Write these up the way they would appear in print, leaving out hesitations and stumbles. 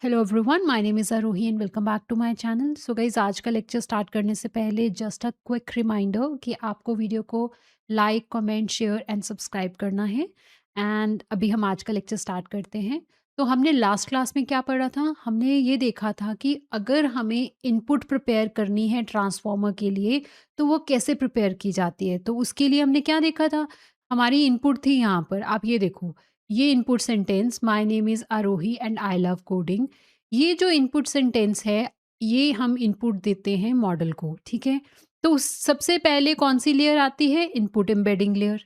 Hello everyone, my name is Aarohi and welcome back to my channel. So guys, आज का lecture start करने से पहले जस्ट अ क्विक रिमाइंडर कि आपको वीडियो को like, comment, share and subscribe करना है। एंड अभी हम आज का लेक्चर स्टार्ट करते हैं। तो हमने लास्ट क्लास में क्या पढ़ा था? हमने ये देखा था कि अगर हमें इनपुट प्रिपेयर करनी है ट्रांसफार्मर के लिए, तो वो कैसे प्रिपेयर की जाती है। तो उसके लिए हमने क्या देखा था? हमारी इनपुट थी यहाँ पर, आप ये देखो, ये input sentence my name is Aarohi and I love coding. ये जो इनपुट सेंटेंस है, ये हम इनपुट देते हैं मॉडल को, ठीक है? तो सबसे पहले कौन-सी लेयर आती है? Input embedding layer.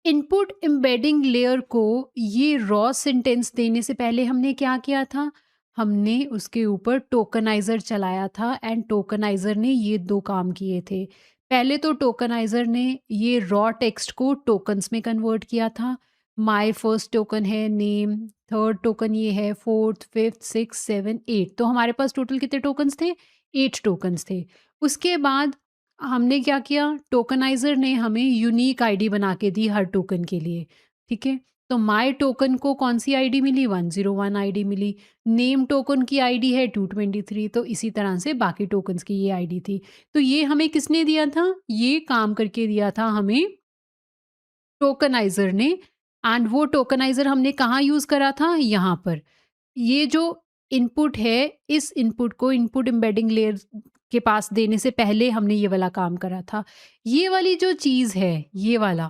Input embedding layer को ये रॉ सेंटेंस देने से पहले हमने क्या किया था? हमने उसके ऊपर टोकनाइज़र चलाया था एंड टोकनाइज़र ने ये 2 काम किए थे। पहले तो टोकनाइज़र ने ये रॉ टेक्स्ट को टोकन्स में कन्वर्ट किया था। माय फर्स्ट टोकन है नेम, थर्ड टोकन ये है, फोर्थ, फिफ्थ, सिक्स्थ, सेवन, 8, तो हमारे पास टोटल कितने टोकन्स थे? 8 टोकन्स थे। उसके बाद हमने क्या किया? टोकनाइज़र ने हमें यूनिक आईडी बना के दी हर टोकन के लिए, ठीक है? तो माय टोकन को कौन-सी आईडी मिली? 101 आईडी मिली। नेम टोकन की आईडी है 223, तो इसी तरह से बाकी टोकन्स की ये आईडी थी। तो ये हमें किसने दिया था? ये काम करके दिया था हमें टोकनाइज़र ने। एंड वो टोकनाइज़र हमने कहाँ यूज़ करा था? यहाँ पर। ये जो इनपुट है, इस इनपुट को इनपुट एम्बेडिंग लेयर के पास देने से पहले हमने ये वाला काम करा था। ये वाली जो चीज़ है, ये वाला,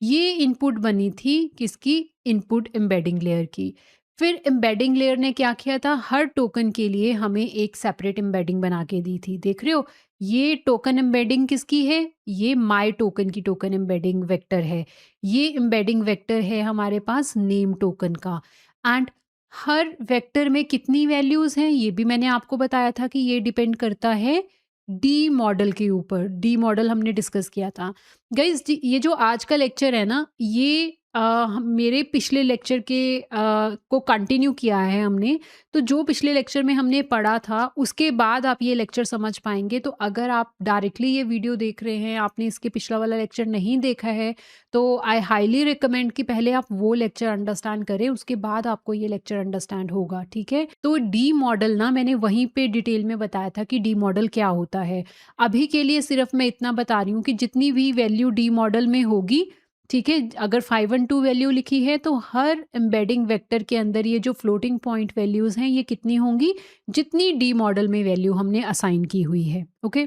ये इनपुट बनी थी किसकी? इनपुट एम्बेडिंग लेयर की। फिर एम्बेडिंग लेयर ने क्या किया था? हर टोकन के लिए हमें एक सेपरेट एम्बेडिंग बना के दी थी। देख रहे हो? ये टोकन एम्बेडिंग किसकी है? ये माय टोकन की टोकन एम्बेडिंग वेक्टर है। ये एम्बेडिंग वेक्टर है हमारे पास नेम टोकन का। एंड हर वेक्टर में कितनी वैल्यूज़ हैं, ये भी मैंने आपको बताया था कि ये डिपेंड करता है डी मॉडल के ऊपर। डी मॉडल हमने डिस्कस किया था। गाइज़, ये जो आज का लेक्चर है ना, ये मेरे पिछले लेक्चर के को कंटिन्यू किया है हमने। तो जो पिछले लेक्चर में हमने पढ़ा था, उसके बाद आप ये लेक्चर समझ पाएँगे। तो अगर आप डायरेक्टली ये वीडियो देख रहे हैं, आपने इसके पिछला वाला लेक्चर नहीं देखा है, तो आई हाईली रिकमेंड कि पहले आप वो लेक्चर अंडरस्टैंड करें, उसके बाद आपको ये लेक्चर अंडरस्टैंड होगा, ठीक है? तो डी मॉडल ना, मैंने वहीं पे डिटेल में बताया था कि डी मॉडल क्या होता है। अभी के लिए सिर्फ मैं इतना बता रही हूँ कि जितनी भी वैल्यू डी मॉडल में होगी, ठीक है? अगर 512 वैल्यू लिखी है, तो हर एम्बेडिंग वेक्टर के अंदर ये जो फ्लोटिंग पॉइंट वैल्यूज़ हैं, ये कितनी होंगी? जितनी डी मॉडल में वैल्यू हमने असाइन की हुई है, ओके?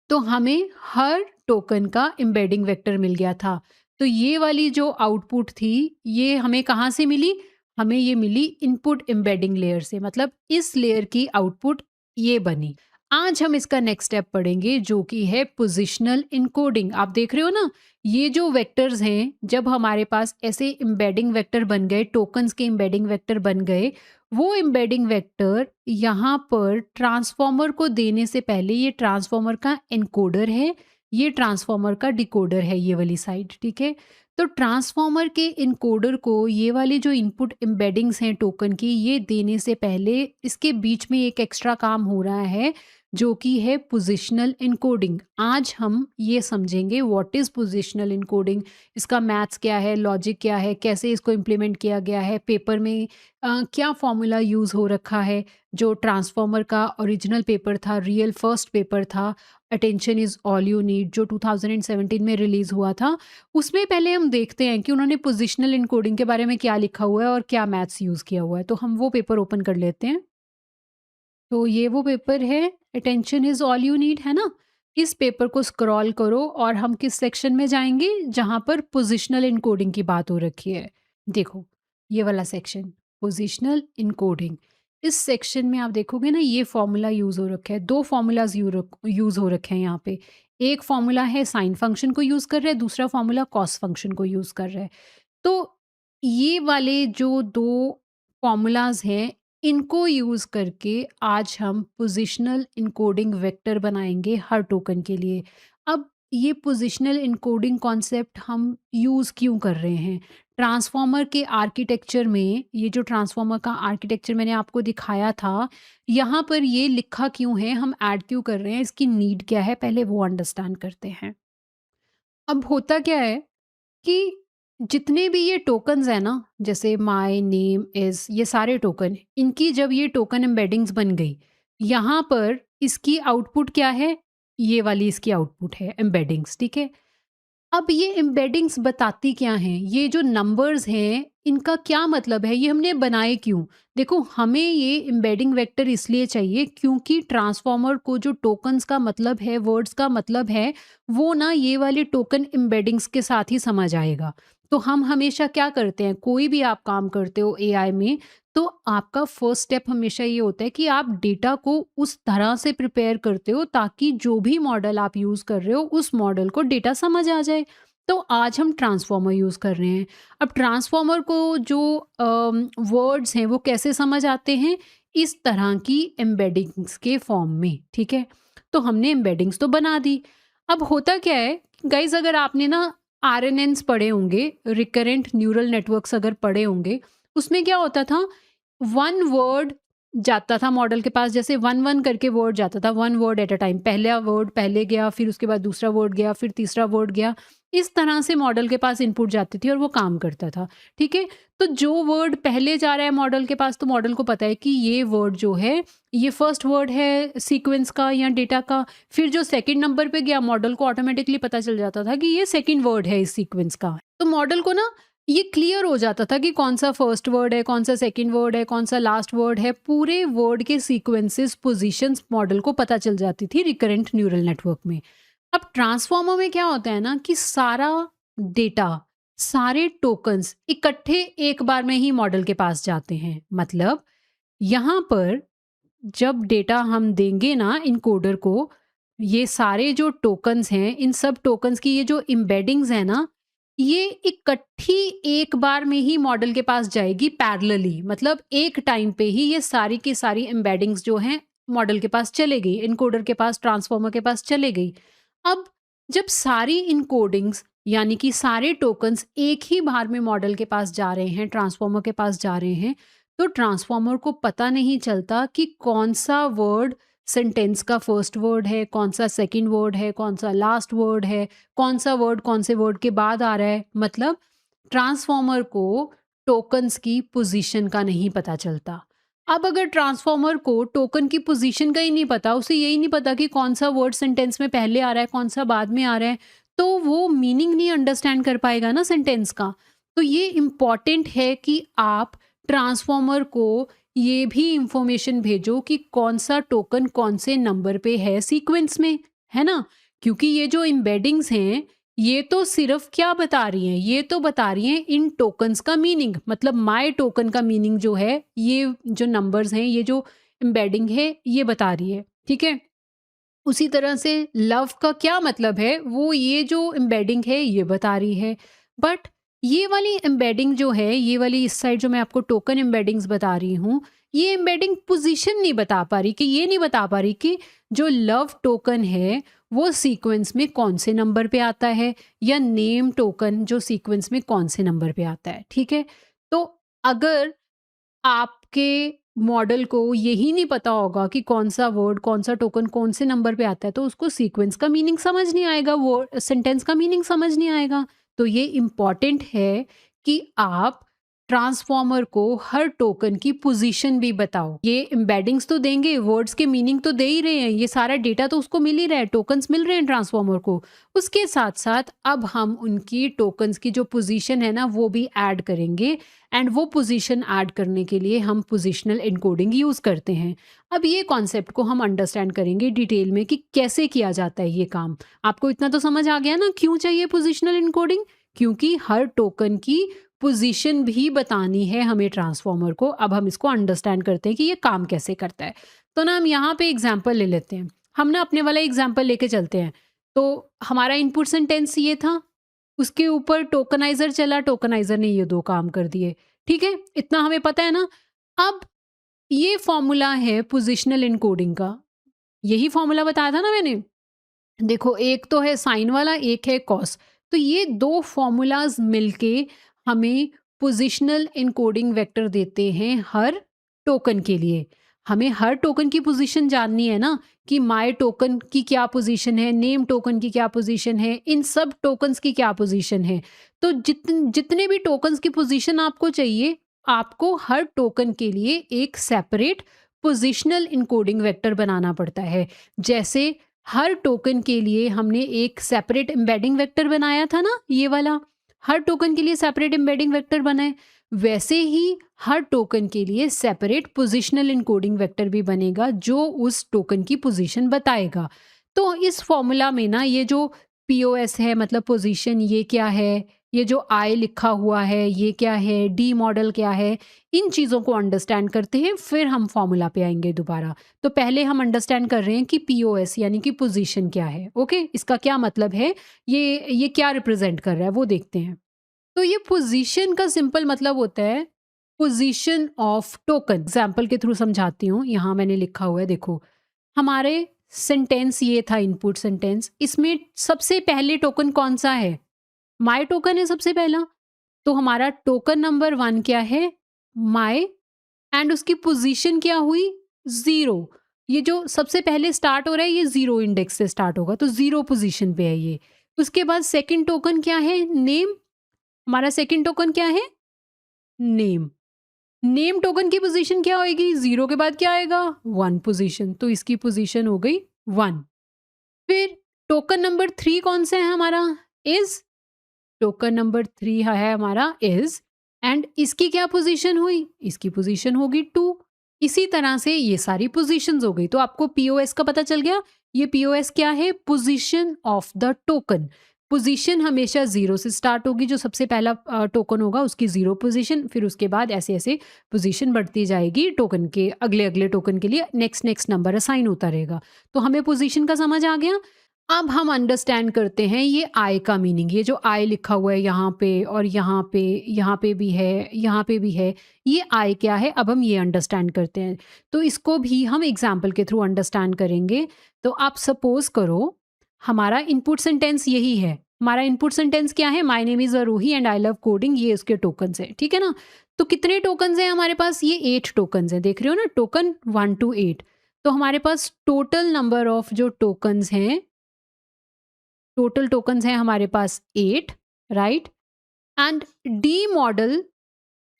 तो हमें हर टोकन का एम्बेडिंग वेक्टर मिल गया था। तो ये वाली जो आउटपुट थी, ये हमें कहाँ से मिली? हमें ये मिली इनपुट एम्बेडिंग लेयर से, मतलब इस लेयर की आउटपुट ये बनी। आज हम इसका नेक्स्ट स्टेप पढ़ेंगे, जो कि है पोजिशनल इनकोडिंग। आप देख रहे हो ना, ये जो वेक्टर्स हैं, जब हमारे पास ऐसे एम्बेडिंग वेक्टर बन गए, टोकन्स के एम्बेडिंग वेक्टर बन गए, वो एम्बेडिंग वेक्टर यहाँ पर ट्रांसफॉर्मर को देने से पहले ये ट्रांसफॉर्मर का एनकोडर है, ये ट्रांसफॉर्मर का डिकोडर है, ये वाली साइड, ठीक है? तो ट्रांसफॉर्मर के एनकोडर को ये वाली जो इनपुट एम्बेडिंग्स हैं टोकन की, ये देने से पहले इसके बीच में एक एक्स्ट्रा काम हो रहा है, जो कि है पोजिशनल इनकोडिंग। आज हम ये समझेंगे व्हाट इज़ पोजिशनल इनकोडिंग, इसका मैथ्स क्या है, लॉजिक क्या है, कैसे इसको इम्प्लीमेंट किया गया है, पेपर में क्या फॉर्मूला यूज़ हो रखा है। जो ट्रांसफॉर्मर का ओरिजिनल पेपर था, रियल फर्स्ट पेपर था, attention is all you need, जो 2017 में रिलीज़ हुआ था, उसमें पहले हम देखते हैं कि उन्होंने पोजिशनल इनकोडिंग के बारे में क्या लिखा हुआ है और क्या मैथ्स यूज़ किया हुआ है। तो हम वो पेपर ओपन कर लेते हैं। तो ये वो पेपर है, attention is all you need, है ना? इस पेपर को स्क्रॉल करो और हम किस सेक्शन में जाएँगे? जहाँ पर पोजिशनल इनकोडिंग की बात हो रखी है। देखो, ये वाला सेक्शन, पोजिशनल इनकोडिंग। इस सेक्शन में आप देखोगे ना, ये फ़ॉर्मूला यूज़ हो रखा है। 2 फ़ॉर्मूलाज़ यूज़ हो रखे हैं यहाँ पे। एक फ़ॉर्मूला है साइन फंक्शन को यूज़ कर रहा है, दूसरा फ़ॉर्मूला कॉस फंक्शन को यूज़ कर रहा है। तो ये वाले जो 2 फ़ॉर्मूलाज़ हैं, इनको यूज़ करके आज हम पोज़िशनल एन्कोडिंग वेक्टर बनाएँगे हर टोकन के लिए। अब ये पोज़िशनल एन्कोडिंग कॉन्सेप्ट हम यूज़ क्यों कर रहे हैं? ट्रांसफ़ॉर्मर के आर्किटेक्चर में, ये जो ट्रांसफ़ॉर्मर का आर्किटेक्चर मैंने आपको दिखाया था, यहाँ पर ये लिखा क्यों है, हम ऐड क्यों कर रहे हैं, इसकी नीड क्या है, पहले वो अंडरस्टैंड करते हैं। अब होता क्या है कि जितने भी ये टोकन्स हैं ना, जैसे माय नेम इज़, ये सारे टोकन, इनकी जब ये टोकन एम्बेडिंग्स बन गई, यहाँ पर इसकी आउटपुट क्या है? ये वाली इसकी आउटपुट है एम्बेडिंग्स, ठीक है? अब ये एम्बेडिंग्स बताती क्या हैं? ये जो नंबर्स हैं, इनका क्या मतलब है? ये हमने बनाए क्यों? देखो, हमें ये एम्बेडिंग वेक्टर इसलिए चाहिए क्योंकि ट्रांसफॉर्मर को जो टोकन्स का मतलब है, वर्ड्स का मतलब है, वो ना ये वाले टोकन एम्बेडिंग्स के साथ ही समझ आएगा। तो हम हमेशा क्या करते हैं, कोई भी आप काम करते हो एआई में, तो आपका फर्स्ट स्टेप हमेशा ये होता है कि आप डेटा को उस तरह से प्रिपेयर करते हो ताकि जो भी मॉडल आप यूज़ कर रहे हो, उस मॉडल को डेटा समझ आ जाए। तो आज हम ट्रांसफॉर्मर यूज़ कर रहे हैं। अब ट्रांसफॉर्मर को जो वर्ड्स हैं वो कैसे समझ आते हैं? इस तरह की एम्बेडिंग्स के फॉर्म में, ठीक है? तो हमने एम्बेडिंग्स तो बना दी। अब होता क्या है गाइज़, अगर आपने ना आरएनएन्स पढ़े होंगे, रिकरेंट न्यूरल नेटवर्क्स अगर पढ़े होंगे, उसमें क्या होता था, 1 वर्ड जाता था मॉडल के पास, जैसे 1-1 करके वर्ड जाता था, 1 वर्ड एट अ टाइम। पहला वर्ड पहले गया, फिर उसके बाद दूसरा वर्ड गया, फिर तीसरा वर्ड गया। इस तरह से मॉडल के पास इनपुट जाती थी और वो काम करता था, ठीक है? तो जो वर्ड पहले जा रहा है मॉडल के पास, तो मॉडल को पता है कि ये वर्ड जो है, ये फर्स्ट वर्ड है सीक्वेंस का या डेटा का। फिर जो सेकंड नंबर पे गया, मॉडल को ऑटोमेटिकली पता चल जाता था कि ये सेकंड वर्ड है इस सीक्वेंस का। तो मॉडल को ना ये क्लियर हो जाता था कि कौन-सा फर्स्ट वर्ड है, कौन-सा सेकंड वर्ड है, कौन-सा लास्ट वर्ड है। पूरे वर्ड के सीक्वेंसेस, पोज़ीशंस मॉडल को पता चल जाती थी रिकरेंट न्यूरल नेटवर्क में। अब ट्रांसफॉर्मर में क्या होता है ना कि सारा डेटा, सारे टोकन्स इकट्ठे एक बार में ही मॉडल के पास जाते हैं। मतलब यहाँ पर जब डेटा हम देंगे ना इनकोडर को, ये सारे जो टोकन्स हैं, इन सब टोकन्स की ये जो एम्बेडिंग्स है ना, ये इकट्ठी एक बार में ही मॉडल के पास जाएगी पैरेलली। मतलब एक टाइम पे ही ये सारी की सारी एम्बेडिंग्स जो हैं मॉडल के पास चले गई, इनकोडर के पास, ट्रांसफॉर्मर के पास चले गई। अब जब सारी इनकोडिंग्स यानी कि सारे टोकन्स एक ही बार में मॉडल के पास जा रहे हैं, ट्रांसफॉर्मर के पास जा रहे हैं, तो ट्रांसफॉर्मर को पता नहीं चलता कि कौन सा वर्ड सेंटेंस का फर्स्ट वर्ड है, कौन सा सेकंड वर्ड है, कौन सा लास्ट वर्ड है, कौन सा वर्ड कौन से वर्ड के बाद आ रहा है। मतलब ट्रांसफॉर्मर को टोकन्स की पोजीशन का नहीं पता चलता। अब अगर ट्रांसफॉर्मर को टोकन की पोजीशन का ही नहीं पता, उसे यही नहीं पता कि कौन सा वर्ड सेंटेंस में पहले आ रहा है, कौन सा बाद में आ रहा है, तो वो मीनिंग नहीं अंडरस्टैंड कर पाएगा ना सेंटेंस का। तो ये इम्पॉर्टेंट है कि आप ट्रांसफॉर्मर को ये भी इंफॉर्मेशन भेजो कि कौन सा टोकन कौन से नंबर पे है सीक्वेंस में, है ना? क्योंकि ये जो एम्बेडिंग्स हैं, ये तो सिर्फ क्या बता रही हैं, ये तो बता रही हैं इन टोकन्स का मीनिंग। मतलब माय टोकन का मीनिंग जो है, ये जो नंबर्स हैं, ये जो एम्बेडिंग है, ये बता रही है, ठीक है? उसी तरह से लव का क्या मतलब है, वो ये जो एम्बेडिंग है ये बता रही है। बट ये वाली एम्बेडिंग जो है, ये वाली इस साइड जो मैं आपको टोकन एम्बेडिंग्स बता रही हूँ, ये एम्बेडिंग पोजीशन नहीं बता पा रही, कि ये नहीं बता पा रही कि जो लव टोकन है वो सीक्वेंस में कौन से नंबर पे आता है, या नेम टोकन जो सीक्वेंस में कौन से नंबर पे आता है, ठीक है? तो अगर आपके मॉडल को यही नहीं पता होगा कि कौन-सा वर्ड, कौन-सा टोकन कौन से नंबर पे आता है, तो उसको सीक्वेंस का मीनिंग समझ नहीं आएगा, वो सेंटेंस का मीनिंग समझ नहीं आएगा। तो ये इम्पोर्टेंट है कि आप ट्रांसफॉर्मर को हर टोकन की पोजीशन भी बताओ। ये एम्बेडिंग्स तो देंगे, वर्ड्स के मीनिंग तो दे ही रहे हैं, ये सारा डेटा तो उसको मिल ही रहा है, टोकन्स मिल रहे हैं ट्रांसफॉर्मर को। उसके साथ-साथ अब हम उनकी टोकन्स की जो पोजीशन है ना, वो भी ऐड करेंगे, एंड वो पोजीशन ऐड करने के लिए हम पोजिशनल एनकोडिंग यूज़ करते हैं। अब ये कॉन्सेप्ट को हम अंडरस्टैंड करेंगे डिटेल में कि कैसे किया जाता है ये काम। आपको इतना तो समझ आ गया ना क्यों चाहिए पोजिशनल एनकोडिंग? क्योंकि हर टोकन की पोजीशन भी बतानी है हमें ट्रांसफॉर्मर को। अब हम इसको अंडरस्टैंड करते हैं कि ये काम कैसे करता है। तो ना हम यहाँ पे एग्जाम्पल ले लेते हैं। हम ना अपने वाला एग्जाम्पल लेके चलते हैं। तो हमारा इनपुट सेंटेंस ये था, उसके ऊपर टोकनाइज़र चला, टोकनाइज़र ने ये 2 काम कर दिए, ठीक है? इतना हमें पता है ना? अब ये फ़ॉर्मूला है पोज़िशनल एन्कोडिंग का। यही फ़ॉर्मूला बताया था ना मैंने? देखो, एक तो है साइन वाला, एक है कॉस। तो ये 2 फ़ॉर्मूलाज़ मिलके हमें पोज़िशनल एन्कोडिंग वेक्टर देते हैं हर टोकन के लिए। हमें हर टोकन की पोजीशन जाननी है ना, कि माय टोकन की क्या पोजीशन है, नेम टोकन की क्या पोजीशन है, इन सब टोकन्स की क्या पोजीशन है। तो जितने भी टोकन्स की पोजीशन आपको चाहिए, आपको हर टोकन के लिए एक सेपरेट पोजिशनल इनकोडिंग वेक्टर बनाना पड़ता है। जैसे हर टोकन के लिए हमने एक सेपरेट एम्बेडिंग वेक्टर बनाया था ना, ये वाला, हर टोकन के लिए सेपरेट एम्बेडिंग वेक्टर बनाए, वैसे ही हर टोकन के लिए सेपरेट पोजिशनल इनकोडिंग वेक्टर भी बनेगा जो उस टोकन की पोजीशन बताएगा। तो इस फॉर्मूला में ना, ये जो पीओएस है मतलब पोजीशन, ये क्या है, ये जो आई लिखा हुआ है ये क्या है, डी मॉडल क्या है, इन चीज़ों को अंडरस्टैंड करते हैं, फिर हम फॉर्मूला पे आएंगे दोबारा। तो पहले हम अंडरस्टैंड कर रहे हैं कि पीओएस यानी कि पोजीशन क्या है। ओके, इसका क्या मतलब है, ये क्या रिप्रेजेंट कर रहा है वो देखते हैं। तो ये पोजीशन का सिंपल मतलब होता है पोजीशन ऑफ टोकन। एग्जाम्पल के थ्रू समझाती हूँ, यहाँ मैंने लिखा हुआ है, देखो हमारे सेंटेंस ये था, इनपुट सेंटेंस, इसमें सबसे पहले टोकन कौन सा है, माय टोकन है सबसे पहला। तो हमारा टोकन नंबर 1 क्या है, माय, एंड उसकी पोजीशन क्या हुई, 0। ये जो सबसे पहले स्टार्ट हो रहा है ये 0 इंडेक्स से स्टार्ट होगा, तो 0 पोजीशन पे है ये। उसके बाद सेकंड टोकन क्या है, नेम, हमारा सेकंड टोकन क्या है, नेम। नेम टोकन की पोजीशन क्या होगी, 0 के बाद क्या आएगा, 1 पोजीशन, तो इसकी पोजीशन हो गई 1। फिर टोकन नंबर 3 कौन सा है हमारा, इज। टोकन नंबर 3 है हमारा इज, एंड इसकी क्या पोजीशन हुई, इसकी पोजीशन होगी 2। इसी तरह से ये सारी पोजीशंस हो गई। तो आपको पीओएस का पता चल गया, ये पीओएस क्या है, position of the token. Position हमेशा 0 से स्टार्ट होगी, जो सबसे पहला टोकन होगा उसकी 0 पोजीशन, फिर उसके बाद ऐसे ऐसे पोजीशन बढ़ती जाएगी टोकन के, अगले अगले टोकन के लिए नेक्स्ट नेक्स्ट नंबर असाइन होता रहेगा। तो हमें पोजीशन का समझ आ गया। अब हम अंडरस्टैंड करते हैं ये आई का मीनिंग। ये जो आई लिखा हुआ है यहाँ पे और यहाँ पे, यहाँ पे भी है, यहाँ पे भी है, ये आई क्या है, अब हम ये अंडरस्टैंड करते हैं। तो इसको भी हम एग्जाम्पल के थ्रू अंडरस्टैंड करेंगे। तो आप सपोज करो हमारा इनपुट सेंटेंस यही है, हमारा इनपुट सेंटेंस क्या है, my name is Aarohi and I love coding, ये उसके टोकन्स है, ठीक है ना। तो कितने टोकन्स हैं हमारे पास, ये 8 टोकन्स हैं, देख रहे हो ना, टोकन 1 to 8। तो हमारे पास टोटल नंबर ऑफ जो टोकन्स हैं, टोटल टोकन्स हैं हमारे पास 8, right. And D model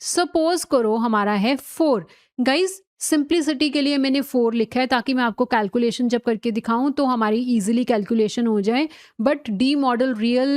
suppose करो हमारा है 4। गाइज सिंप्लिसिटी के लिए मैंने 4 लिखा है, ताकि मैं आपको कैलकुलेशन जब करके दिखाऊं तो हमारी इजीली कैलकुलेशन हो जाए। But D model real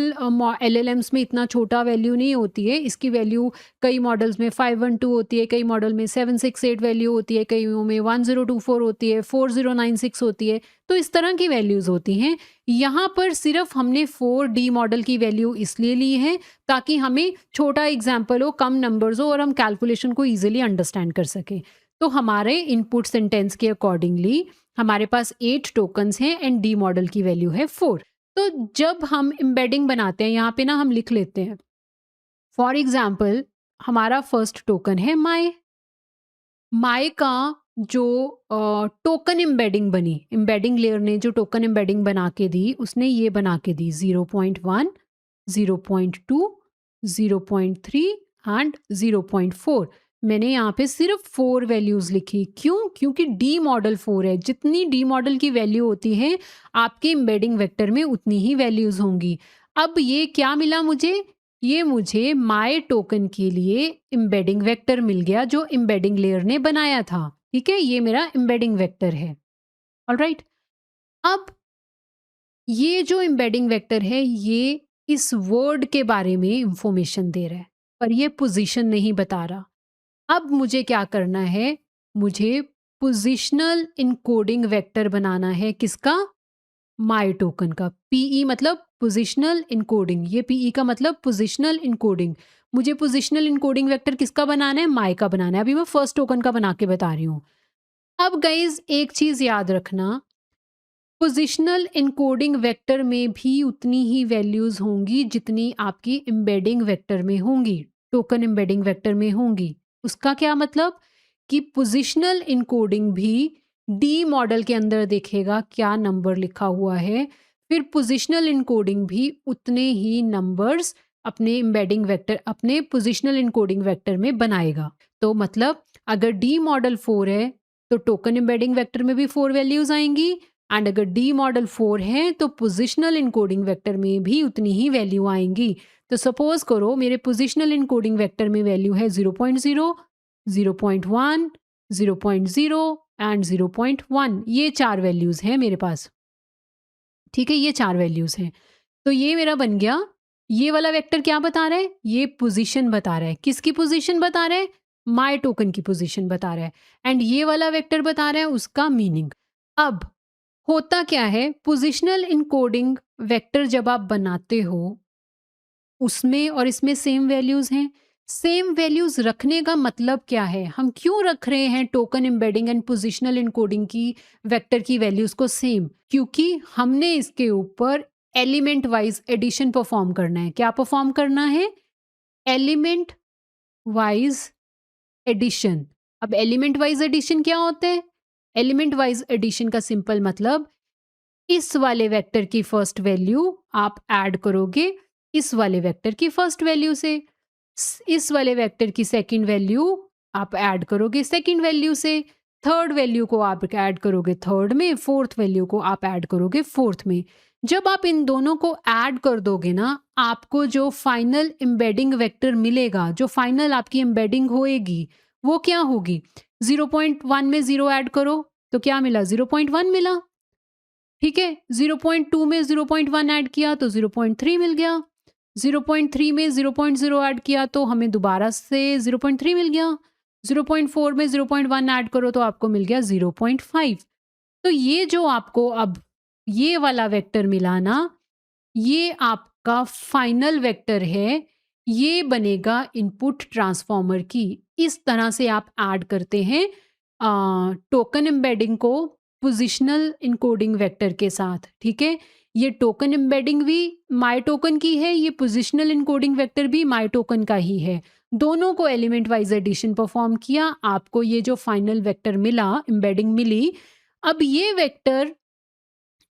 LLMs में इतना छोटा वैल्यू नहीं होती है, इसकी वैल्यू कई मॉडल्स में 512 होती है, कई मॉडल में 768 वैल्यू होती है, कई में 1024 होती है, 4096 होती है। तो इस तरह की वैल्यूज होती हैं। यहाँ पर सिर्फ हमने 4D मॉडल की वैल्यू इसलिए ली है ताकि हमें छोटा एग्जाम्पल हो, कम नंबर्स हो और हम कैलकुलेशन को इजीली अंडरस्टैंड कर सके। तो हमारे इनपुट सेंटेंस के अकॉर्डिंगली हमारे पास 8 टोकन्स हैं एंड डी मॉडल की वैल्यू है 4। तो जब हम एम्बेडिंग बनाते हैं, यहाँ पे ना हम लिख लेते हैं, फॉर एग्जाम्पल हमारा फर्स्ट टोकन है माई। माई का जो टोकन एम्बेडिंग बनी, एम्बेडिंग लेयर ने जो टोकन एम्बेडिंग बना के दी, उसने ये बना के दी 0.1, 0.2, 0.3 एंड 0.4। मैंने यहाँ पे सिर्फ 4 वैल्यूज लिखी, क्यों, क्योंकि डी मॉडल 4 है। जितनी डी मॉडल की वैल्यू होती है आपके एम्बेडिंग वेक्टर में उतनी ही वैल्यूज होंगी। अब ये क्या मिला मुझे, ये मुझे माय टोकन के लिए एम्बेडिंग वेक्टर मिल गया जो एम्बेडिंग लेयर ने बनाया था, ठीक है, ये मेरा एम्बेडिंग वेक्टर है। ऑलराइट, अब ये जो एम्बेडिंग वेक्टर है ये इस वर्ड के बारे में इंफॉर्मेशन दे रहा है, पर ये पोजीशन नहीं बता रहा। अब मुझे क्या करना है, मुझे पोजिशनल इनकोडिंग वेक्टर बनाना है, किसका, माय टोकन का। पीई मतलब पोजिशनल इनकोडिंग, ये पीई का मतलब पोजिशनल इनकोडिंग। मुझे पोजिशनल इनकोडिंग वेक्टर किसका बनाना है, माय का बनाना है। अभी मैं फर्स्ट टोकन का बना के बता रही हूँ। अब गाइज एक चीज याद रखना, पोजिशनल इनकोडिंग वेक्टर में भी उतनी ही वैल्यूज होंगी जितनी आपकी एम्बेडिंग वेक्टर में होंगी, टोकन एम्बेडिंग वेक्टर में होंगी। उसका क्या मतलब कि पोजिशनल इनकोडिंग भी डी मॉडल के अंदर देखेगा क्या नंबर लिखा हुआ है, फिर पोजिशनल इनकोडिंग भी उतने ही नंबर्स अपने एम्बेडिंग वेक्टर, अपने पोजिशनल इनकोडिंग वेक्टर में बनाएगा। तो मतलब अगर डी मॉडल 4 है तो टोकन एम्बेडिंग वेक्टर में भी 4 वैल्यूज़ आएँगी एंड अगर डी मॉडल 4 है तो पोजिशनल इनकोडिंग वेक्टर में भी उतनी ही वैल्यू आएँगी। तो सपोज़ करो मेरे पोजिशनल इनकोडिंग वेक्टर में वैल्यू है 0.0, 0.1, 0.0 एंड 0.1, ये 4 वैल्यूज़ हैं मेरे पास। ठीक है, ये 4 वैल्यूज़ हैं। तो ये मेरा बन गया, ये वाला वेक्टर क्या बता रहा है? ये पोजीशन बता रहा है। किसकी पोजीशन बता रहा है? माय टोकन की पोजीशन बता रहा है एंड ये वाला वेक्टर बता रहा है उसका मीनिंग। अब होता क्या है, पोजिशनल इनकोडिंग वेक्टर जब आप बनाते हो, उसमें और इसमें सेम वैल्यूज़ हैं। सेम वैल्यूज़ रखने का मतलब क्या है? हम क्यों रख रहे हैं token embedding and positional encoding की वेक्टर की वैल्यूज़ को सेम? क्योंकि हमने इसके ऊपर एलिमेंट वाइज एडिशन परफॉर्म करना है। क्या परफॉर्म करना है? Element wise addition. अब एलिमेंट वाइज एडिशन क्या होता है? एलिमेंट वाइज एडिशन का सिंपल मतलब इस वाले वेक्टर की फर्स्ट वैल्यू आप ऐड करोगे इस वाले वेक्टर की फर्स्ट वैल्यू से, इस वाले वेक्टर की सेकंड वैल्यू आप ऐड करोगे सेकंड वैल्यू से, थर्ड वैल्यू को आप ऐड करोगे थर्ड में, फोर्थ वैल्यू को आप ऐड करोगे फोर्थ में। जब आप इन दोनों को ऐड कर दोगे ना, आपको जो फाइनल एम्बेडिंग वेक्टर मिलेगा, जो फाइनल आपकी एम्बेडिंग होएगी, वो क्या होगी? 0.1 में 0 ऐड करो तो क्या मिला? 0.1 मिला। ठीक है, 0.2 में 0.1 ऐड किया तो 0.3 मिल गया। 0.3 में 0.0 ऐड किया तो हमें दोबारा से 0.3 मिल गया। 0.4 में 0.1 ऐड करो तो आपको मिल गया 0.5। तो ये जो आपको अब ये वाला वेक्टर मिला ना, ये आपका फाइनल वेक्टर है। ये बनेगा इनपुट ट्रांसफॉर्मर की। इस तरह से आप ऐड करते हैं टोकन एम्बेडिंग को पोजिशनल इनकोडिंग वेक्टर के साथ। ठीक है, ये टोकन एम्बेडिंग भी माय टोकन की है, ये पोजिशनल इनकोडिंग वेक्टर भी माय टोकन का ही है। दोनों को एलिमेंट वाइज एडिशन परफॉर्म किया, आपको ये जो फाइनल वेक्टर मिला, एम्बेडिंग मिली। अब ये वेक्टर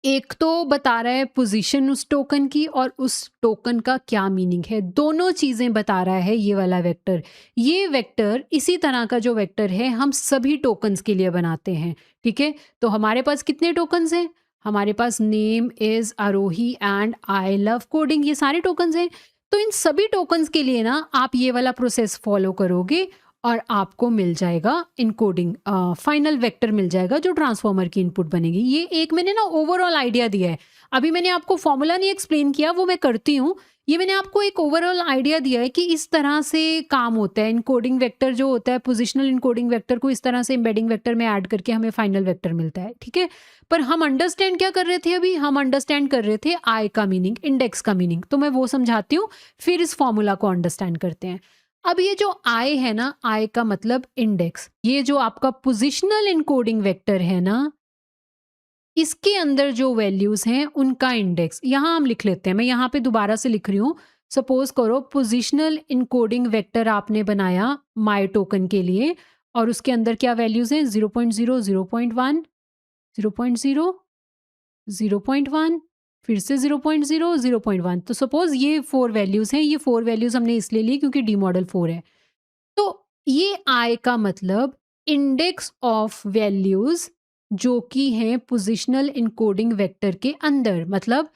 एक तो बता रहा है पोजीशन उस टोकन की और उस टोकन का क्या मीनिंग है, दोनों चीजें बता रहा है ये वाला वेक्टर। ये वेक्टर इसी तरह का जो वेक्टर है हम सभी टोकन्स के लिए बनाते हैं। ठीक है, तो हमारे पास कितने टोकन्स हैं? हमारे पास name is Aarohi and I love coding, ये सारे टोकन्स हैं। तो इन सभी टोकन्स के लिए ना आप ये वाला प्रोसेस फॉलो करोगे और आपको मिल जाएगा इनकोडिंग फाइनल वेक्टर मिल जाएगा जो ट्रांसफॉर्मर की इनपुट बनेगी। ये एक मैंने ना ओवरऑल आइडिया दिया है। अभी मैंने आपको फॉर्मूला नहीं एक्सप्लेन किया, वो मैं करती हूँ। ये मैंने आपको एक ओवरऑल आइडिया दिया है कि इस तरह से काम होता है। इनकोडिंग वेक्टर जो होता है, पोजिशनल इनकोडिंग वेक्टर को इस तरह से एम्बेडिंग वेक्टर में ऐड करके हमें फाइनल वेक्टर मिलता है। ठीक है, पर हम अंडरस्टैंड क्या कर रहे थे अभी? हम अंडरस्टैंड कर रहे थे आई का मीनिंग, इंडेक्स का मीनिंग। तो मैं वो समझाती हूँ, फिर इस फॉर्मूला को अंडरस्टैंड करते हैं। अब ये जो आई है ना, आई का मतलब इंडेक्स। ये जो आपका पोजिशनल इनकोडिंग वेक्टर है ना, इसके अंदर जो वैल्यूज हैं उनका इंडेक्स यहां हम लिख लेते हैं। मैं यहां पे दोबारा से लिख रही हूं। सपोज करो पोजिशनल इनकोडिंग वेक्टर आपने बनाया माय टोकन के लिए और उसके अंदर क्या वैल्यूज हैं? 0.0, 0.1, 0.0, 0.1, फिर से 0.0, 0.1। तो सपोज ये 4 वैल्यूज हैं। ये 4 वैल्यूज हमने इसलिए ली क्योंकि डी मॉडल 4 है। तो ये आई का मतलब इंडेक्स ऑफ वैल्यूज जो कि हैं पोजिशनल इनकोडिंग वेक्टर के अंदर। मतलब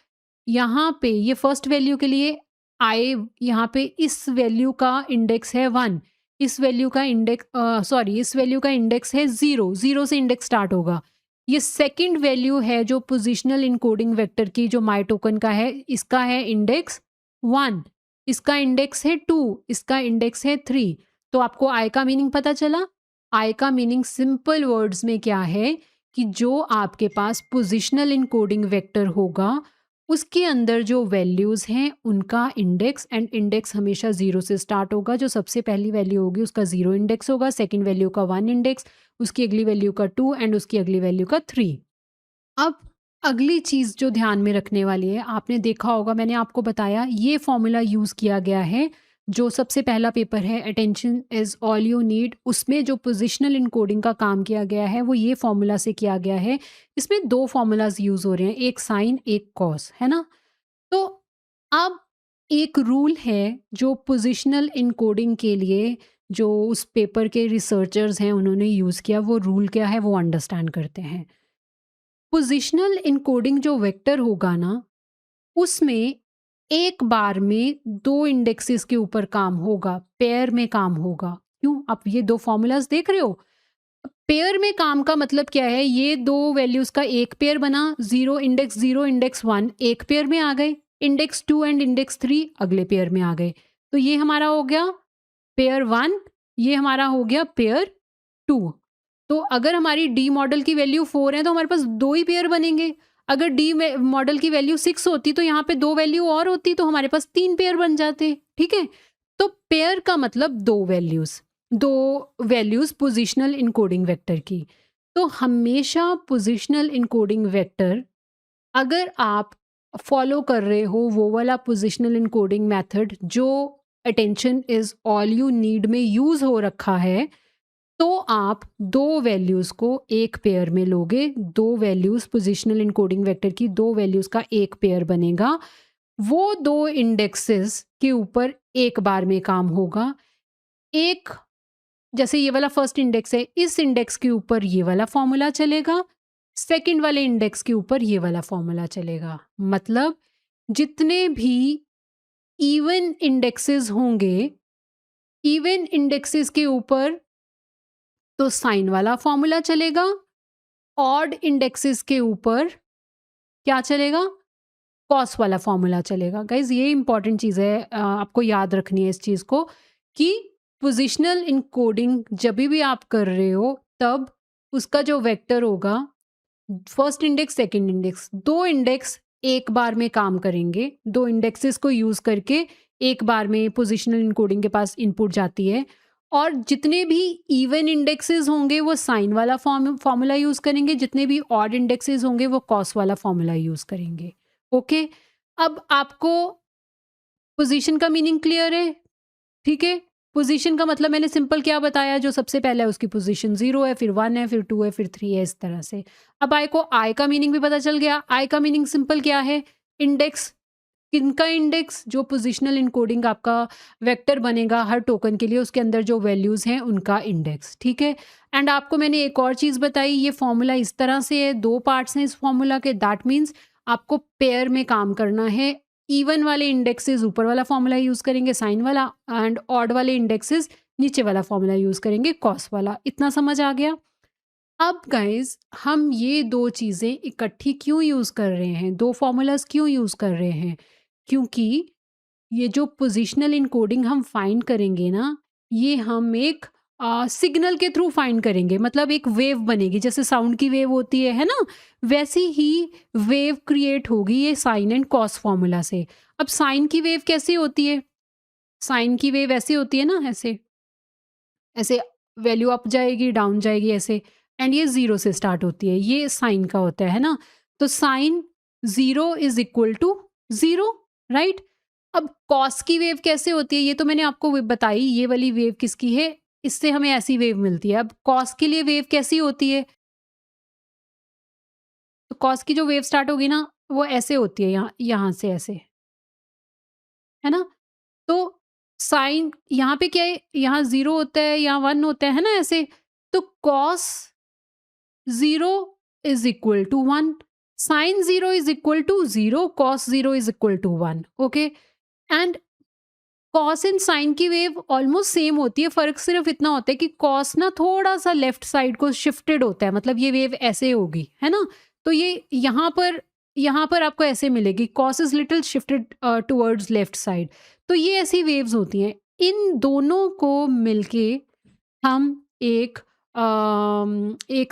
यहाँ पे ये फर्स्ट वैल्यू के लिए आई, यहाँ पे इस वैल्यू का इंडेक्स है 1, इस वैल्यू का इंडेक्स सॉरी इस वैल्यू का इंडेक्स है 0, 0 से इंडेक्स स्टार्ट होगा। ये सेकंड वैल्यू है जो पोजिशनल इनकोडिंग वेक्टर की जो माय टोकन का है, इसका है इंडेक्स 1, इसका इंडेक्स है 2, इसका इंडेक्स है 3। तो आपको आई का मीनिंग पता चला। आई का मीनिंग सिंपल वर्ड्स में क्या है कि जो आपके पास पोजिशनल इनकोडिंग वेक्टर होगा उसके अंदर जो वैल्यूज हैं उनका इंडेक्स, एंड इंडेक्स हमेशा 0 से स्टार्ट होगा। जो सबसे पहली वैल्यू होगी उसका 0 इंडेक्स होगा, सेकंड वैल्यू का 1 इंडेक्स, उसकी अगली वैल्यू का 2 एंड उसकी अगली वैल्यू का 3। अब अगली चीज जो ध्यान में रखने वाली है, आपने देखा होगा मैंने आपको बताया ये फॉर्मूला यूज किया गया है जो सबसे पहला पेपर है attention is all you need, उसमें जो पोजिशनल इनकोडिंग का काम किया गया है वो ये फॉर्मूला से किया गया है। इसमें 2 फॉर्मूलाज यूज हो रहे हैं, एक साइन एक कॉस, है ना। तो अब एक रूल है जो पोजिशनल इनकोडिंग के लिए जो उस पेपर के रिसर्चर्स हैं उन्होंने यूज़ किया, वो रूल क्या है वो अंडरस्टैंड करते हैं। पोजिशनल इनकोडिंग जो वेक्टर होगा ना, उसमें एक बार में 2 इंडेक्सेस के ऊपर काम होगा, पेयर में काम होगा। क्यों? आप ये 2 फ़ॉर्मूलाज़ देख रहे हो? पेयर में काम का मतलब क्या है? ये 2 वैल्यूज़ का एक पेयर बना, 0 इंडेक्स 1 एक पेयर में आ गए, इंडेक्स 2 एंड इंडेक्स 3 अगले पेयर में आ गए। तो ये हमारा हो गया पेयर 1, ये हमारा हो गया पेयर 2। तो अगर हमारी डी मॉडल की वैल्यू 4 है तो हमारे पास 2 ही पेयर बनेंगे। अगर डी में मॉडल की वैल्यू 6 होती तो यहाँ पे 2 वैल्यू और होती तो हमारे पास 3 पेयर बन जाते, ठीक है? तो पेयर का मतलब 2 वैल्यूज़ पोजिशनल इनकोडिंग वेक्टर की। तो हमेशा पोजिशनल इनकोडिंग वेक्टर अगर आप फॉलो कर रहे हो वो वाला पोजिशनल इनकोडिंग मेथड जो attention is all you need में यूज़ हो रखा है, तो आप 2 वैल्यूज़ को एक पेयर में लोगे। 2 वैल्यूज़ पोजिशनल इनकोडिंग वेक्टर की 2 वैल्यूज़ का एक पेयर बनेगा। वो 2 इंडेक्सेस के ऊपर एक बार में काम होगा। एक जैसे ये वाला फर्स्ट इंडेक्स है, इस इंडेक्स के ऊपर ये वाला फॉर्मूला चलेगा, सेकंड वाले इंडेक्स के ऊपर ये वाला फॉर्मूला चलेगा। मतलब जितने भी इवन इंडेक्सेस होंगे, इवन इंडेक्सेस के ऊपर तो साइन वाला फॉर्मूला चलेगा, ऑड इंडेक्सेस के ऊपर क्या चलेगा? कॉस वाला फॉर्मूला चलेगा। गाइज ये इंपॉर्टेंट चीज़ है, आपको याद रखनी है इस चीज़ को कि पोजिशनल इनकोडिंग जब भी आप कर रहे हो तब उसका जो वेक्टर होगा, first index second index, 2 index एक बार में काम करेंगे। 2 इंडेक्सेस को यूज़ करके एक बार में पोजिशनल इनकोडिंग के पास इनपुट जाती है, और जितने भी इवन इंडेक्सेस होंगे वो साइन वाला फॉर्मूला यूज़ करेंगे, जितने भी ऑड इंडेक्सेस होंगे वो कॉस वाला फॉर्मूला यूज़ करेंगे। ओके, अब आपको पोजीशन का मीनिंग क्लियर है? ठीक है? पोजीशन का मतलब मैंने सिंपल क्या बताया, जो सबसे पहला है उसकी पोजीशन 0 है, फिर 1 है, फिर 2 है, फिर 3 है, इस तरह से। अब आई का मीनिंग भी पता चल गया। आई का मीनिंग सिंपल क्या है? इंडेक्स। किनका इंडेक्स? जो पोजिशनल इनकोडिंग आपका वेक्टर बनेगा हर टोकन के लिए, उसके अंदर जो वैल्यूज़ हैं उनका इंडेक्स, ठीक है? एंड आपको मैंने एक और चीज़ बताई, ये फॉर्मूला इस तरह से है, 2 पार्ट्स हैं इस फॉर्मूला के। दैट मीन्स आपको पेयर में काम करना है। इवन वाले इंडेक्सेस ऊपर वाला फॉर्मूला यूज़ करेंगे साइन वाला, एंड ऑड वाले इंडेक्सेस नीचे वाला फॉर्मूला यूज़ करेंगे कॉस वाला। इतना समझ आ गया? अब गाइज़ हम ये 2 चीज़ें इकट्ठी क्यों यूज़ कर रहे हैं? 2 फॉर्मूलाज़ क्यों यूज़ कर रहे हैं? क्योंकि ये जो पोजिशनल इनकोडिंग हम फाइंड करेंगे ना, ये हम एक सिग्नल के थ्रू फाइंड करेंगे। मतलब एक वेव बनेगी, जैसे साउंड की वेव होती है ना? वैसी ही वेव क्रिएट होगी ये साइन एंड कॉस फॉर्मूला से। अब साइन की वेव कैसी होती है? साइन की वेव ऐसी होती है ना, ऐसे, ऐसे वैल्यू अप जाएगी, डाउन जाएगी ऐसे, एंड ये 0 से स्टार्ट होती है। ये साइन का होता है ना? तो sine 0 is equal to 0, right? अब कॉस की वेव कैसे होती है? ये तो मैंने आपको बताई, ये वाली वेव किसकी है? इससे हमें ऐसी वेव मिलती है। अब कॉस के लिए वेव कैसी होती है? तो कॉस की जो वेव स्टार्ट होगी ना, वो ऐसे होती है, यहाँ यहाँ से ऐसे, है ना? तो साइन यहाँ पे क्या है? यहाँ 0 होता है, यहाँ 1 होता है ना ऐसे? तो cos 0 is equal to 1, sine 0 is equal to 0, cos 0 is equal to 1, okay? And cos and sine की वेव ऑलमोस्ट सेम होती है, फ़र्क सिर्फ इतना होता है कि कॉस ना थोड़ा-सा लेफ्ट साइड को शिफ्टेड होता है, मतलब ये वेव ऐसे होगी, है ना? तो ये यहाँ पर आपको ऐसे मिलेगी, cos is little shifted towards left side. तो ये ऐसी वेव्स होती हैं। इन दोनों को मिलके हम एक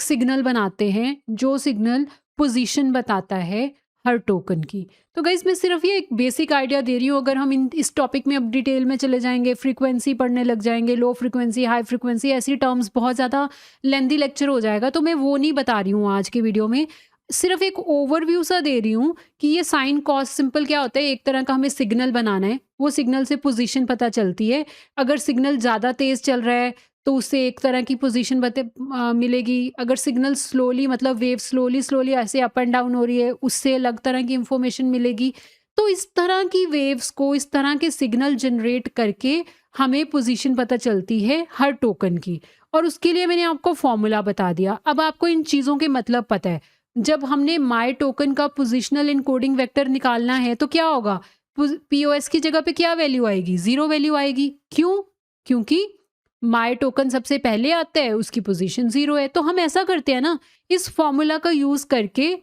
सिग्नल बनाते हैं, जो सिग्नल पोजीशन बताता है हर टोकन की। तो गाइज़ मैं सिर्फ ये एक बेसिक आइडिया दे रही हूँ, अगर हम इस टॉपिक में अब डिटेल में चले जाएँगे, फ्रीक्वेंसी पढ़ने लग जाएँगे, लो फ्रीक्वेंसी, हाई फ्रीक्वेंसी, ऐसी टर्म्स, बहुत ज़्यादा लेंथी लेक्चर हो जाएगा, तो मैं वो नहीं बता रही हूँ आज की वीडियो में। सिर्फ एक ओवरव्यू सा दे रही हूँ कि ये साइन कॉस सिंपल क्या होता है, एक तरह का हमें सिग्नल बनाना है, वो सिग्नल से पोजीशन पता चलती है। अगर सिग्नल ज़्यादा तेज़ चल रहा है तो उससे एक तरह की पोजीशन मिलेगी। अगर सिग्नल स्लोली, मतलब वेव स्लोली ऐसे अप एंड डाउन हो रही है, उससे अलग तरह की इंफॉर्मेशन मिलेगी। तो इस तरह की वेव्स को, इस तरह के सिग्नल जनरेट करके हमें पोजीशन पता चलती है हर टोकन की, और उसके लिए मैंने आपको फॉर्मूला बता दिया। अब आपको इन चीज़ों के मतलब पता है। जब हमने माय टोकन का पोजिशनल इनकोडिंग वेक्टर निकालना है तो क्या होगा, पीओएस की जगह पे क्या वैल्यू आएगी, 0 वैल्यू आएगी। क्यों? क्योंकि माय टोकन सबसे पहले आता है, उसकी पोजीशन 0 है। तो हम ऐसा करते हैं ना, इस फॉर्मूला का यूज करके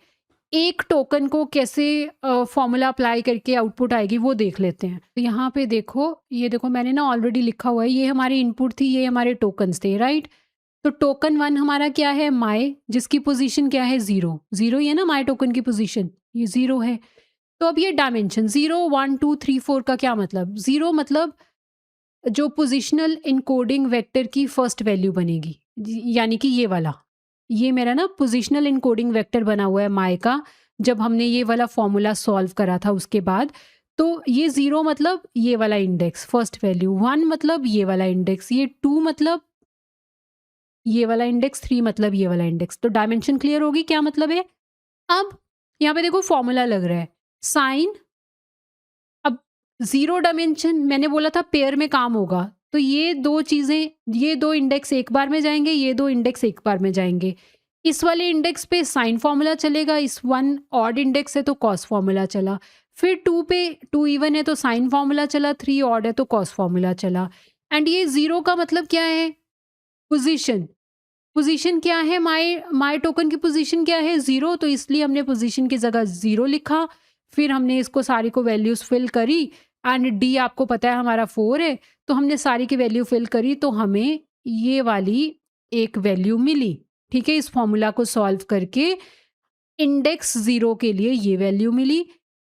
एक टोकन को कैसे फॉर्मूला अप्लाई करके आउटपुट आएगी वो देख लेते हैं। तो यहाँ पे देखो, ये देखो मैंने ना ऑलरेडी लिखा हुआ है, ये हमारी इनपुट थी, ये हमारे टोकन्स थे, राइट। तो टोकन 1 हमारा क्या है, माय, जिसकी पोजीशन क्या है, 0 0 ही है ना माय टोकन की पोजीशन, ये 0 है। तो अब ये डायमेंशन 0 1 2 3 4 का क्या मतलब, 0 मतलब जो पोजिशनल इनकोडिंग वेक्टर की फर्स्ट वैल्यू बनेगी, यानी कि ये वाला, ये मेरा ना पोजिशनल इनकोडिंग वेक्टर बना हुआ है माय का, जब हमने ये वाला फॉर्मूला सॉल्व करा था उसके बाद। तो ये 0 मतलब ये वाला इंडेक्स फर्स्ट वैल्यू, 1 मतलब ये वाला इंडेक्स, ये 2 मतलब ये वाला इंडेक्स, 3 मतलब ये वाला इंडेक्स। तो डायमेंशन क्लियर होगी क्या मतलब है। अब यहाँ पे देखो फॉर्मूला लग रहा है साइन, अब 0 डायमेंशन मैंने बोला था पेयर में काम होगा, तो ये दो चीज़ें, ये दो इंडेक्स एक बार में जाएंगे, ये दो इंडेक्स एक बार में जाएंगे। इस वाले इंडेक्स पे साइन फॉर्मूला चलेगा, इस 1 ऑड इंडेक्स है तो कॉस फॉर्मूला चला, फिर 2 पे 2 इवन है तो साइन फॉर्मूला चला, 3 ऑड है तो कॉस फॉर्मूला चला। एंड ये 0 का मतलब क्या है, पोजीशन, पोजीशन क्या है, माय माय टोकन की पोजीशन क्या है, 0, तो इसलिए हमने पोजीशन की जगह 0 लिखा। फिर हमने इसको सारी को वैल्यूज फिल करी, एंड डी आपको पता है हमारा 4 है, तो हमने सारी की वैल्यू फिल करी, तो हमें ये वाली एक वैल्यू मिली। ठीक है, इस फॉर्मूला को सॉल्व करके इंडेक्स 0 के लिए ये वैल्यू मिली,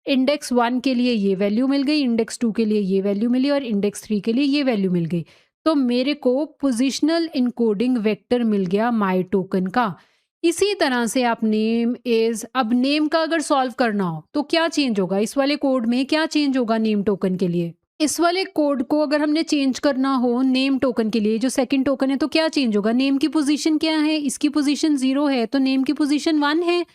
इंडेक्स 1 के लिए ये वैल्यू मिल गई, इंडेक्स 2 के लिए ये वैल्यू मिली, और इंडेक्स 3 के लिए ये वैल्यू मिल गई। तो मेरे को पोजिशनल इनकोडिंग वेक्टर मिल गया माय टोकन का। इसी तरह से आप नेम इज, अब नेम का अगर सॉल्व करना हो तो क्या चेंज होगा, इस वाले कोड में क्या चेंज होगा नेम टोकन के लिए। इस वाले कोड को अगर हमने चेंज करना हो नेम टोकन के लिए, जो सेकंड टोकन है, तो क्या चेंज होगा, नेम की पोजीशन क्या है, इसकी पोजीशन 0 है तो नेम की पोजीशन 1 है।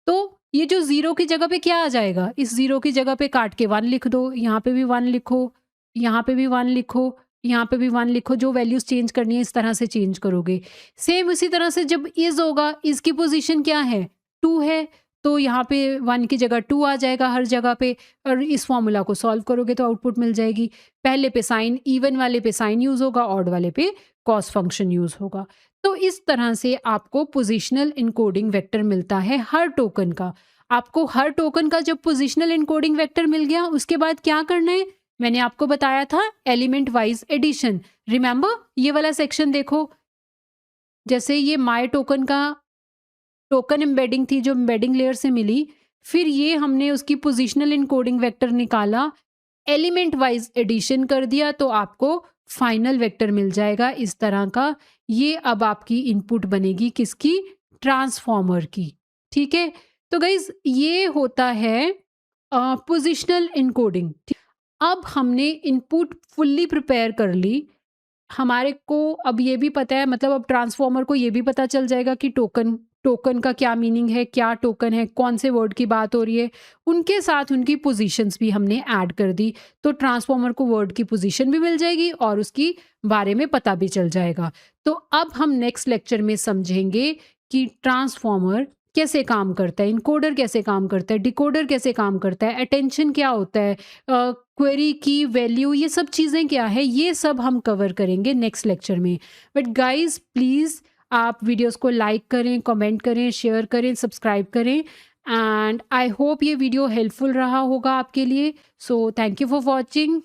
तो ये जो 0 की जगह पे क्या आ जाएगा, इस 0 की जगह पे काट के 1 लिख दो, यहाँ पे भी 1 लिखो, यहाँ पे भी 1 लिखो, यहाँ पे भी 1 लिखो, जो वैल्यूज चेंज करनी है इस तरह से चेंज करोगे। सेम उसी तरह से जब इज होगा, इसकी पोजीशन क्या है, 2 है, तो यहाँ पे 1 की जगह 2 आ जाएगा हर जगह पे, और इस फॉर्मूला को सॉल्व करोगे तो आउटपुट मिल जाएगी। पहले पे साइन, इवन वाले पे साइन यूज होगा, ऑड वाले पे कॉस फंक्शन यूज होगा। तो इस तरह से आपको पोजिशनल इनकोडिंग वेक्टर मिलता है हर टोकन का। आपको हर टोकन का जब पोजिशनल इनकोडिंग वेक्टर मिल गया, उसके बाद क्या करना है, मैंने आपको बताया था एलिमेंट वाइज एडिशन। रिमेंबर, ये वाला सेक्शन देखो, जैसे ये माय टोकन का टोकन एम्बेडिंग थी जो एम्बेडिंग लेयर से मिली, फिर ये हमने उसकी पोजिशनल इनकोडिंग वेक्टर निकाला, एलिमेंट वाइज एडिशन कर दिया, तो आपको फाइनल वेक्टर मिल जाएगा इस तरह का। ये अब आपकी इनपुट बनेगी किसकी, ट्रांसफॉर्मर की। ठीक है, तो गाइज ये होता है पोजिशनल इनकोडिंग। अब हमने इनपुट फुल्ली प्रिपेयर कर ली, हमारे को अब ये भी पता है, मतलब अब ट्रांसफॉर्मर को ये भी पता चल जाएगा कि टोकन टोकन का क्या मीनिंग है, क्या टोकन है, कौन से वर्ड की बात हो रही है, उनके साथ उनकी पोजीशंस भी हमने ऐड कर दी, तो ट्रांसफॉर्मर को वर्ड की पोजीशन भी मिल जाएगी और उसकी बारे में पता भी चल जाएगा। तो अब हम नेक्स्ट लेक्चर में समझेंगे कि ट्रांसफॉर्मर कैसे काम करता है, इनकोडर कैसे काम करता है, डिकोडर कैसे काम करता है, अटेंशन क्या होता है, क्वेरी की वैल्यू, ये सब चीज़ें क्या है, ये सब हम कवर करेंगे नेक्स्ट लेक्चर में। बट गाइज प्लीज़ आप वीडियोस को लाइक करें, कमेंट करें, शेयर करें, सब्सक्राइब करें, एंड आई होप ये वीडियो हेल्पफुल रहा होगा आपके लिए। So thank you for watching.